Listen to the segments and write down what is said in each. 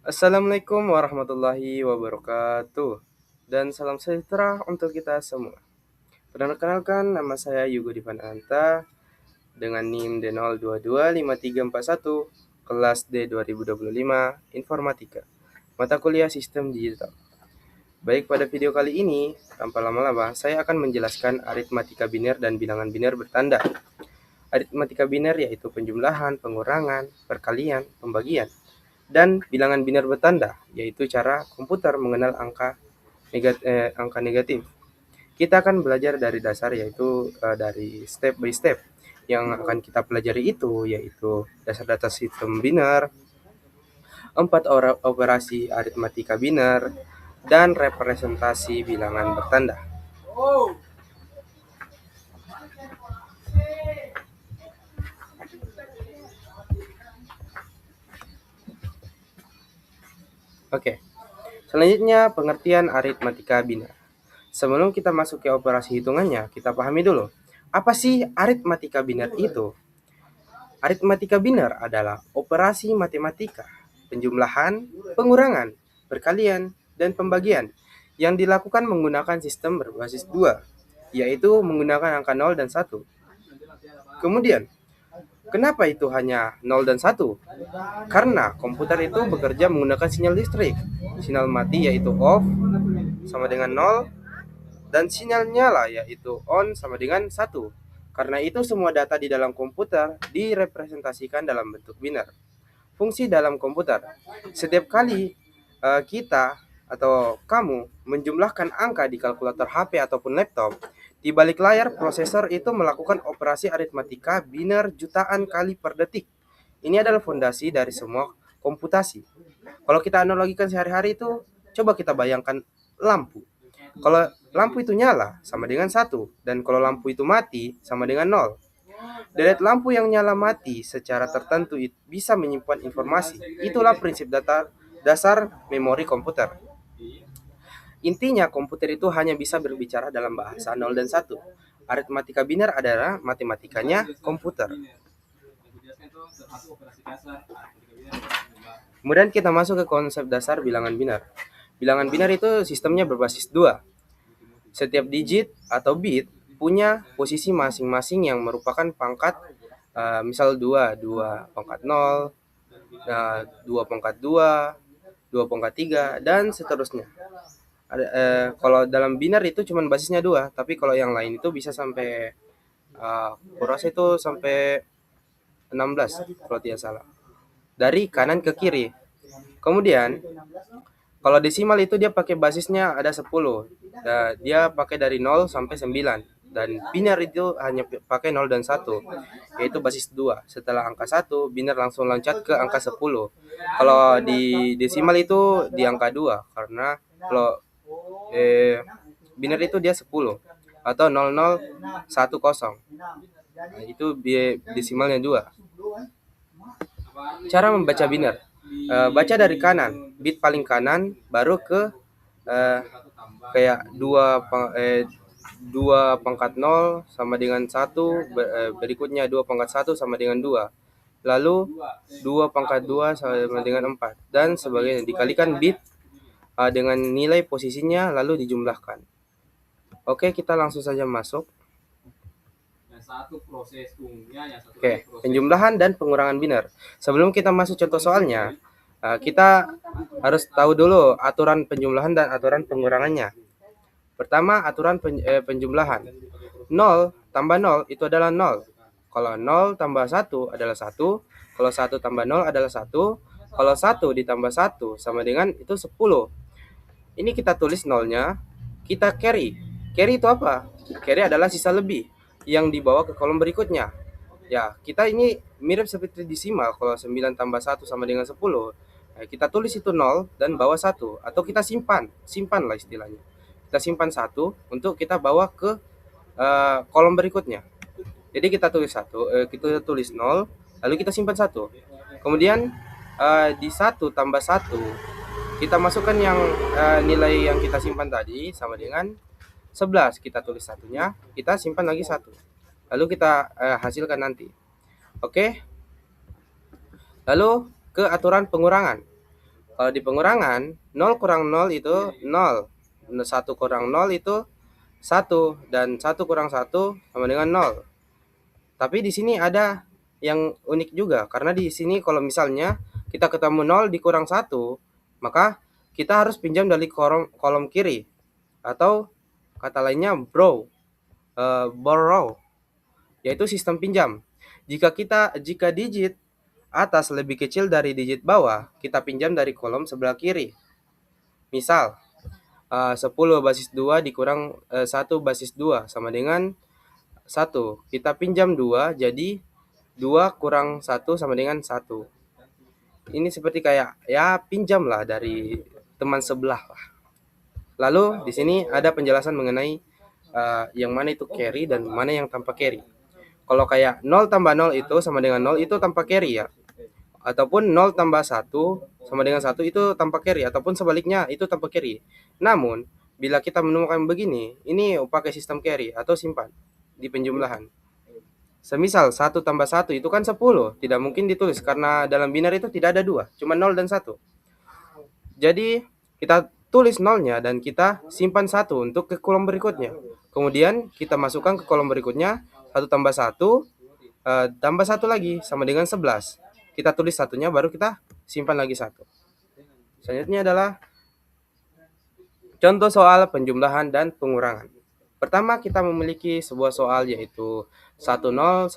Assalamualaikum warahmatullahi wabarakatuh. Dan salam sejahtera untuk kita semua. Perkenalkan, nama saya Yugo Divananta dengan NIM D02253441, kelas D 2025, Informatika, mata kuliah Sistem Digital. Baik, pada video kali ini, tanpa lama-lama, saya akan menjelaskan aritmatika biner dan bilangan biner bertanda. Aritmatika biner yaitu penjumlahan, pengurangan, perkalian, pembagian, dan bilangan biner bertanda, yaitu cara komputer mengenal angka negatif. Kita akan belajar dari dasar, yaitu dari step by step. Yang akan kita pelajari itu yaitu dasar data sistem biner, 4 operasi aritmatika biner, dan representasi bilangan bertanda. Oke, selanjutnya pengertian aritmatika biner. Sebelum kita masuk ke operasi hitungannya, kita pahami dulu, apa sih aritmatika biner itu? Aritmatika biner adalah operasi matematika, penjumlahan, pengurangan, perkalian, dan pembagian yang dilakukan menggunakan sistem berbasis 2, yaitu menggunakan angka 0 dan 1. Kemudian, kenapa itu hanya 0 dan 1? Karena komputer itu bekerja menggunakan sinyal listrik. Sinyal mati yaitu off sama dengan 0, dan sinyal nyala yaitu on sama dengan 1. Karena itu semua data di dalam komputer direpresentasikan dalam bentuk biner. Fungsi dalam komputer. Setiap kali kita atau kamu menjumlahkan angka di kalkulator HP ataupun laptop, di balik layar prosesor itu melakukan operasi aritmatika biner jutaan kali per detik. Ini adalah fondasi dari semua komputasi. Kalau kita analogikan sehari-hari itu, coba kita bayangkan lampu. Kalau lampu itu nyala sama dengan 1, dan kalau lampu itu mati sama dengan 0. Deret lampu yang nyala mati secara tertentu bisa menyimpan informasi. Itulah prinsip dasar memori komputer. Intinya komputer itu hanya bisa berbicara dalam bahasa 0 dan 1. Aritmatika biner adalah matematikanya komputer. Kemudian kita masuk ke konsep dasar bilangan biner. Bilangan biner itu sistemnya berbasis 2. Setiap digit atau bit punya posisi masing-masing yang merupakan pangkat, misal 2 pangkat 0, 2 pangkat 2, 2 pangkat 3, dan seterusnya. Kalau dalam biner itu cuma basisnya 2, tapi kalau yang lain itu bisa sampai kurasa itu sampai 16 kalau tidak salah. Dari kanan ke kiri. Kemudian kalau desimal itu dia pakai basisnya ada 10. Dia pakai dari 0 sampai 9. Dan biner itu hanya pakai 0 dan 1, yaitu basis 2. Setelah angka 1, biner langsung loncat ke angka 10. Kalau di desimal itu di angka 2, karena kalau biner itu dia 10 atau 0010. Nah, itu desimalnya 2. Cara membaca biner. Baca dari kanan, bit paling kanan, baru ke kayak 2 pangkat 0 sama dengan 1, berikutnya 2 pangkat 1 sama dengan 2. Lalu 2 pangkat 2 sama dengan 4, dan sebagainya. Dikalikan bit dengan nilai posisinya, lalu dijumlahkan. Oke, kita langsung saja masuk. Oke, penjumlahan dan pengurangan biner. Sebelum kita masuk contoh soalnya, kita harus tahu dulu aturan penjumlahan dan aturan pengurangannya. Pertama, aturan penjumlahan. 0 tambah 0 itu adalah 0. Kalau 0 tambah 1 adalah 1. Kalau 1 tambah 0 adalah 1. Kalau 1 ditambah 1 sama dengan itu 10. Ini kita tulis nolnya, kita carry. Carry itu apa? Carry adalah sisa lebih yang dibawa ke kolom berikutnya. Ya, kita ini mirip seperti desimal. Kalau 9 tambah 1 sama dengan 10, kita tulis itu 0 dan bawa 1. Atau kita simpan lah istilahnya. Kita simpan 1 untuk kita bawa ke kolom berikutnya. Jadi kita tulis 1, kita tulis 0, lalu kita simpan 1. Kemudian di 1 tambah 1, kita masukkan yang nilai yang kita simpan tadi sama dengan 11. Kita tulis satunya, kita simpan lagi 1. Lalu kita hasilkan nanti. Oke. Lalu ke aturan pengurangan. Kalau di pengurangan, 0 kurang 0 itu 0. 1 kurang 0 itu 1 dan 1 kurang 1 sama dengan 0. Tapi di sini ada yang unik juga karena di sini kalau misalnya kita ketemu 0 dikurang 1, maka kita harus pinjam dari kolom kiri atau kata lainnya borrow, yaitu sistem pinjam. Jika digit atas lebih kecil dari digit bawah, kita pinjam dari kolom sebelah kiri. Misal 10 basis 2 dikurang 1 basis 2 sama dengan 1. Kita pinjam 2, jadi 2 kurang 1 sama dengan 1. Ini seperti kayak ya pinjam lah dari teman sebelah lah. Lalu di sini ada penjelasan mengenai yang mana itu carry dan mana yang tanpa carry. Kalau kayak 0 tambah 0 itu sama dengan 0 itu tanpa carry ya. Ataupun 0 tambah 1 sama dengan 1 itu tanpa carry. Ataupun sebaliknya itu tanpa carry. Namun, bila kita menemukan begini, ini pakai sistem carry atau simpan di penjumlahan. Semisal 1 tambah 1 itu kan 10. Tidak mungkin ditulis karena dalam binar itu tidak ada 2. Cuma 0 dan 1. Jadi, kita tulis nolnya dan kita simpan 1 untuk ke kolom berikutnya. Kemudian, kita masukkan ke kolom berikutnya. 1 tambah 1 tambah 1 lagi sama dengan 11. Kita tulis satunya baru kita simpan lagi 1. Selanjutnya adalah contoh soal penjumlahan dan pengurangan. Pertama kita memiliki sebuah soal yaitu 1011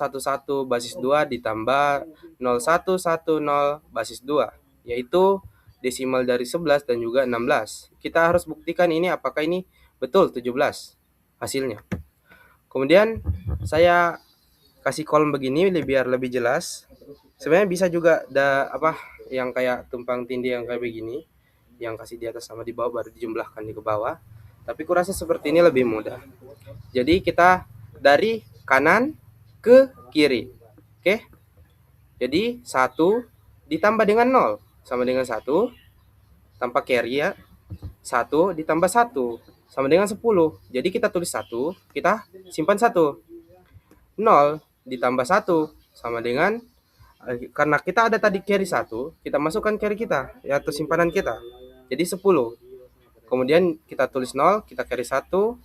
basis 2 ditambah 0110 basis 2, yaitu desimal dari 11 dan juga 16. Kita harus buktikan ini apakah ini betul 17 hasilnya. Kemudian saya kasih kolom begini biar lebih jelas. Sebenarnya bisa juga yang kayak tumpang tindih yang kayak begini, yang kasih di atas sama di bawah baru dijumlahkan di ke bawah. Tapi kurasa seperti ini lebih mudah. Jadi kita dari kanan ke kiri. Oke. Jadi 1 ditambah dengan 0 sama dengan 1 tanpa carry ya. 1 ditambah 1 sama dengan 10. Jadi kita tulis 1, kita simpan 1. 0 ditambah 1 sama dengan karena kita ada tadi carry 1, kita masukkan carry kita yaitu simpanan kita. Jadi 10. Kemudian kita tulis 0, kita carry 1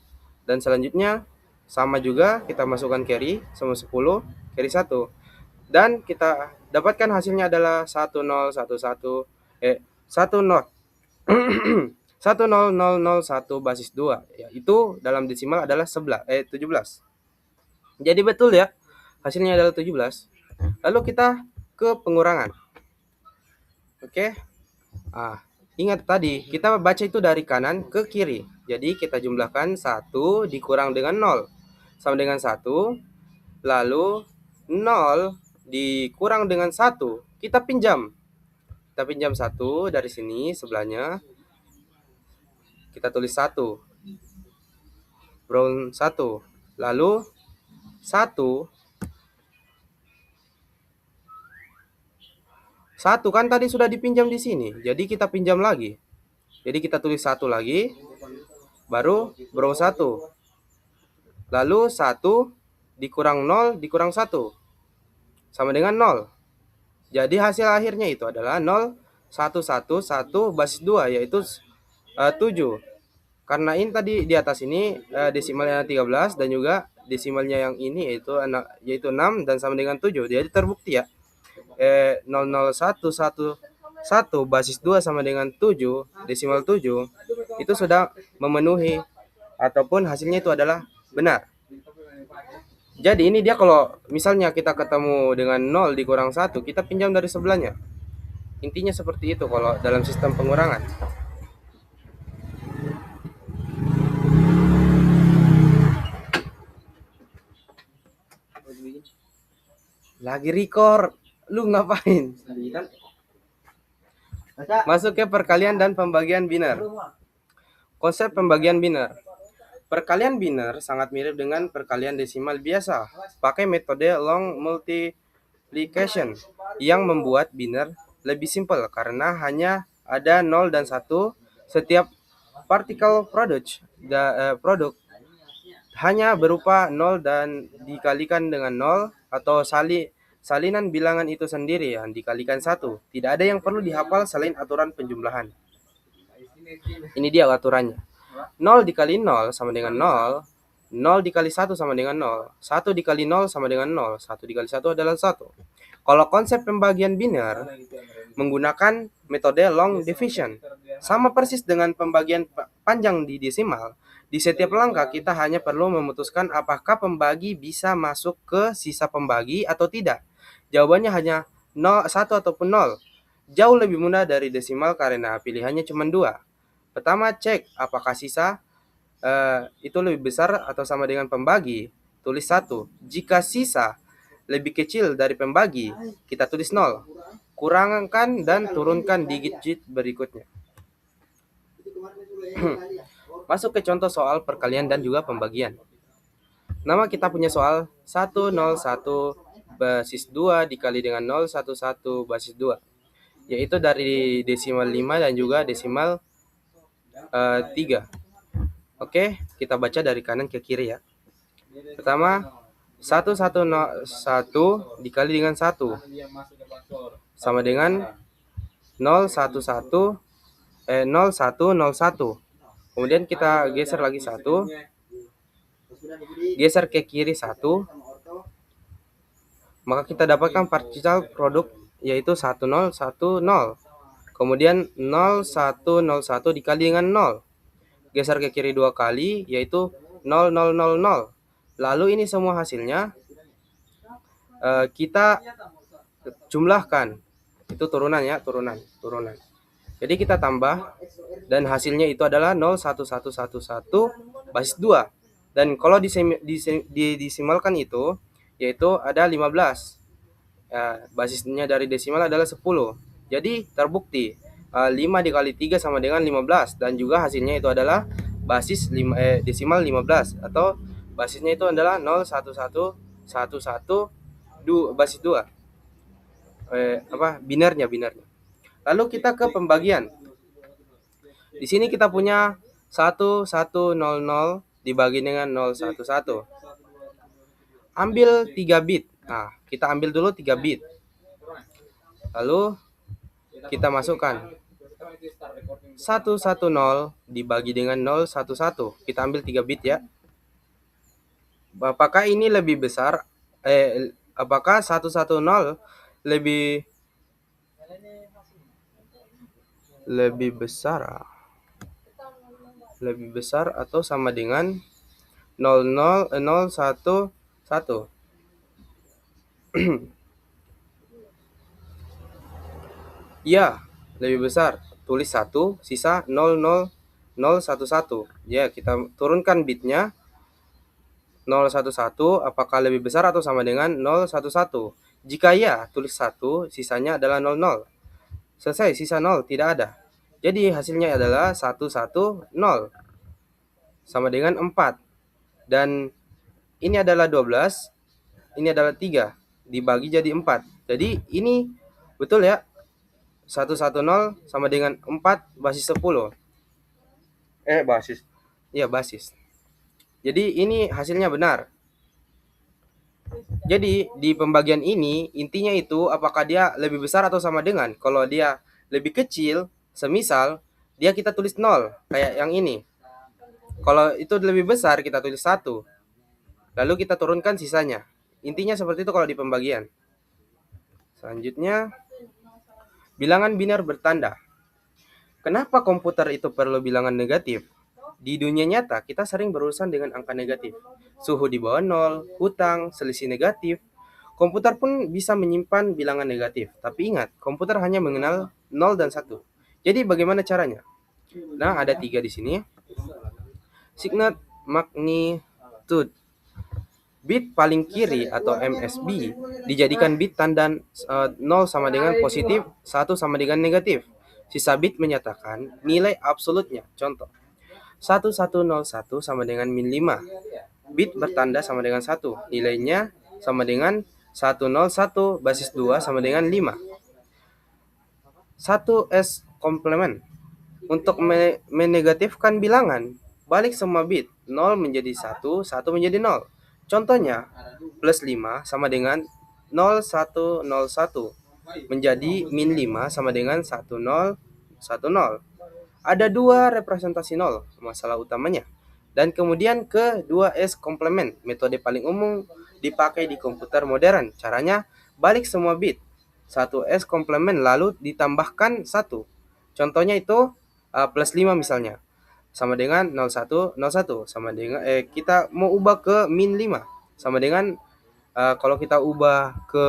dan selanjutnya sama juga kita masukkan carry sama 10, carry 1. Dan kita dapatkan hasilnya adalah 1011 10 10001 basis 2, yaitu dalam desimal adalah 17. Jadi betul ya, hasilnya adalah 17. Lalu kita ke pengurangan. Oke. Ingat tadi kita baca itu dari kanan ke kiri. Jadi kita jumlahkan 1 dikurang dengan 0 sama dengan 1. Lalu 0 dikurang dengan 1, kita pinjam. Kita pinjam 1 dari sini sebelahnya. Kita tulis 1. Brown 1. Lalu 1 kan tadi sudah dipinjam di sini. Jadi kita pinjam lagi. Jadi kita tulis 1 lagi. Baru brown 1. Lalu 1 dikurang 0 dikurang 1 sama dengan 0. Jadi hasil akhirnya itu adalah 0,111 basis 2, yaitu 7. Karena ini tadi di atas ini desimalnya 13 dan juga desimalnya yang ini yaitu 6 dan sama dengan 7. Jadi terbukti ya 0,0111 basis 2 sama dengan 7 desimal 7 itu sudah memenuhi ataupun hasilnya itu adalah benar. Jadi ini dia kalau misalnya kita ketemu dengan 0 dikurang 1, kita pinjam dari sebelahnya. Intinya seperti itu kalau dalam sistem pengurangan. Lagi record, lu ngapain? Masuk ke perkalian dan pembagian binar. Konsep pembagian binar. Perkalian binar sangat mirip dengan perkalian desimal biasa, pakai metode long multiplication yang membuat binar lebih simpel karena hanya ada 0 dan 1. Setiap partikel produk hanya berupa 0 dan dikalikan dengan 0 atau salinan bilangan itu sendiri yang dikalikan 1. Tidak ada yang perlu dihafal selain aturan penjumlahan. Ini dia aturannya. 0 dikali 0 sama dengan 0. 0 dikali 1 sama dengan 0. 1 dikali 0 sama dengan 0. 1 dikali 1 adalah 1. Kalau konsep pembagian biner menggunakan metode long division. Sama persis dengan pembagian panjang di desimal. Di setiap langkah kita hanya perlu memutuskan apakah pembagi bisa masuk ke sisa pembagi atau tidak. Jawabannya hanya 0, 1 ataupun 0. Jauh lebih mudah dari desimal karena pilihannya cuma 2. Pertama, cek apakah sisa itu lebih besar atau sama dengan pembagi. Tulis 1. Jika sisa lebih kecil dari pembagi, kita tulis 0. Kurangkan dan turunkan digit berikutnya. Masuk ke contoh soal perkalian dan juga pembagian. Nama kita punya soal 101 basis 2 dikali dengan 011 basis 2. Yaitu dari desimal 5 dan juga desimal 3. Oke, kita baca dari kanan ke kiri ya. Pertama, 101 dikali dengan 1 sama dengan 0101. Kemudian kita geser lagi 1. Geser ke kiri 1. Maka kita dapatkan partial produk yaitu 1010. Kemudian 0101 dikali dengan 0. Geser ke kiri 2 kali yaitu 0000. Lalu ini semua hasilnya kita jumlahkan. Itu turunan ya, turunan. Jadi kita tambah dan hasilnya itu adalah 01111 basis 2. Dan kalau didesimalkan itu yaitu ada 15. Basisnya dari desimal adalah 10. Jadi terbukti 5 dikali 3 sama dengan 15 dan juga hasilnya itu adalah basis desimal 15 atau basisnya itu adalah 01111 basis 2. Binernya. Lalu kita ke pembagian. Di sini kita punya 1100 dibagi dengan 011. Ambil 3 bit. Nah, kita ambil dulu 3 bit. Lalu kita masukkan 110 dibagi dengan 011. Kita ambil 3 bit ya. Apakah ini lebih besar? Apakah 110 lebih besar atau sama dengan 011? Ya, lebih besar. Tulis 1, sisa 00011. Ya, kita turunkan bitnya 011. Apakah lebih besar atau sama dengan 011? Jika ya, tulis 1, sisanya adalah 00. Selesai, sisa 0 tidak ada. Jadi hasilnya adalah 110 sama dengan 4. Dan ini adalah 12, ini adalah 3 dibagi jadi 4. Jadi ini betul ya. 110 sama dengan 4 basis 10. Basis. Iya, basis. Jadi ini hasilnya benar. Jadi di pembagian ini intinya itu apakah dia lebih besar atau sama dengan. Kalau dia lebih kecil, semisal dia kita tulis 0 kayak yang ini. Kalau itu lebih besar kita tulis 1. Lalu kita turunkan sisanya. Intinya seperti itu kalau di pembagian. Selanjutnya, bilangan biner bertanda. Kenapa komputer itu perlu bilangan negatif? Di dunia nyata, kita sering berurusan dengan angka negatif. Suhu di bawah 0, hutang, selisih negatif. Komputer pun bisa menyimpan bilangan negatif. Tapi ingat, komputer hanya mengenal 0 dan 1. Jadi bagaimana caranya? Nah, ada 3 di sini. Signet magnitude. Bit paling kiri atau MSB dijadikan bit tanda 0 sama dengan positif, 1 sama dengan negatif. Sisa bit menyatakan nilai absolutnya. Contoh, 1101 sama dengan min 5. Bit bertanda sama dengan 1. Nilainya sama dengan 101 basis 2 sama dengan 5. 1S komplement. Untuk menegatifkan bilangan, balik semua bit. 0 menjadi 1, 1 menjadi 0. Contohnya, plus 5 sama dengan 0,1,0,1 menjadi min 5 sama dengan 1,0,1,0. Ada dua representasi 0, masalah utamanya. Dan kemudian ke 2S komplement, metode paling umum dipakai di komputer modern. Caranya balik semua bit 1S komplement lalu ditambahkan 1. Contohnya itu plus 5 misalnya. Sama dengan 0,1,0,1 sama dengan kita mau ubah ke min 5 sama dengan kalau kita ubah ke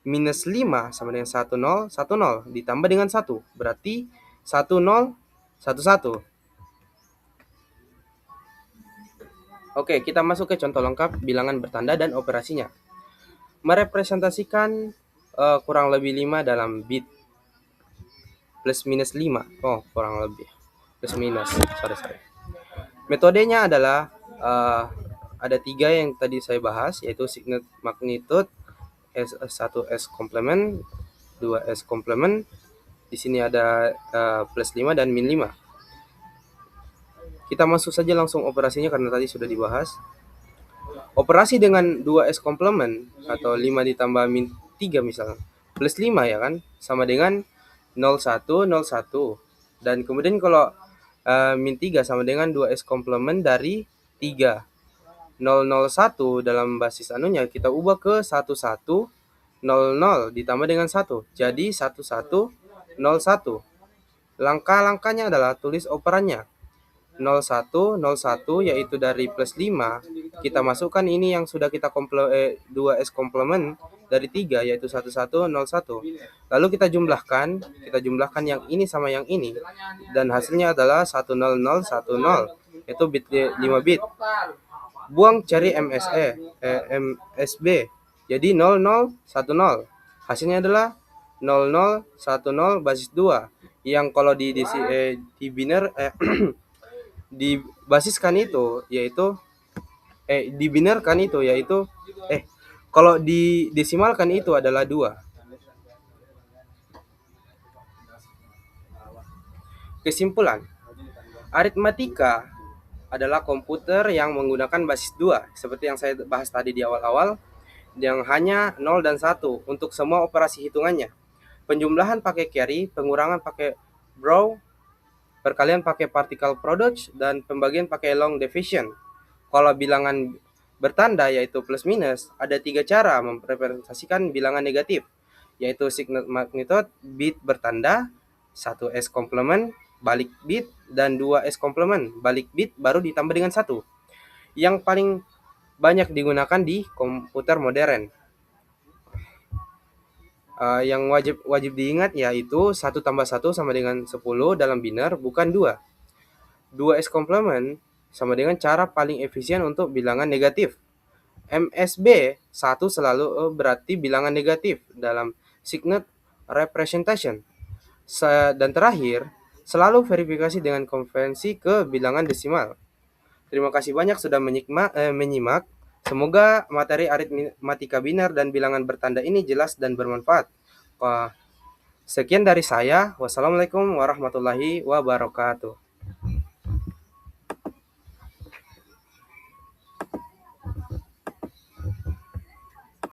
minus 5 sama dengan 1,0,1,0 ditambah dengan 1 berarti 1,0,1,1. Oke, kita masuk ke contoh lengkap bilangan bertanda dan operasinya. Merepresentasikan kurang lebih 5 dalam bit plus minus 5. Oh, kurang lebih. Plus minus. Sorry. Metodenya adalah ada 3 yang tadi saya bahas, yaitu signet magnitude, S1S komplement, 2S komplement. Di sini ada plus 5 dan min 5. Kita masuk saja langsung operasinya karena tadi sudah dibahas. Operasi dengan 2S komplement atau 5 ditambah min 3 misalnya, plus 5 ya kan, sama dengan 0,1,0,1. Dan kemudian kalau min 3 sama dengan 2S komplement dari 3. 0,01 dalam basis anunya kita ubah ke 1,1,0,0 ditambah dengan 1. Jadi 1,1,0,1. Langkah-langkahnya adalah tulis operannya. 0,1,0,1 yaitu dari plus 5, kita masukkan ini yang sudah kita 2S komplement dari 3 yaitu 1,1,0,1. Lalu kita jumlahkan yang ini sama yang ini dan hasilnya adalah 1,0,0,1,0 yaitu bit 5 bit. Buang cari MSB. Jadi 0,0,1,0. Hasilnya adalah 0,0,1,0 basis 2 yang kalau di biner dibasiskan itu yaitu dibinarkan itu yaitu kalau didesimalkan itu adalah 2. Kesimpulan, aritmatika adalah komputer yang menggunakan basis 2 seperti yang saya bahas tadi di awal-awal, yang hanya 0 dan 1 untuk semua operasi hitungannya. Penjumlahan pakai carry, pengurangan pakai brow, perkalian pakai particle product, dan pembagian pakai long division. Kalau bilangan bertanda yaitu plus minus, ada 3 cara merepresentasikan bilangan negatif, yaitu signet magnitude, bit bertanda, 1S komplement, balik bit, dan 2S komplement, balik bit baru ditambah dengan 1. Yang paling banyak digunakan di komputer modern. Yang wajib diingat yaitu 1 tambah 1 sama dengan 10 dalam biner, bukan 2. 2S komplement sama dengan cara paling efisien untuk bilangan negatif. MSB 1 selalu berarti bilangan negatif dalam signet representation. Dan terakhir, selalu verifikasi dengan konvensi ke bilangan desimal. Terima kasih banyak sudah menyimak. Semoga materi aritmatika biner dan bilangan bertanda ini jelas dan bermanfaat. Sekian dari saya. Wassalamualaikum warahmatullahi wabarakatuh.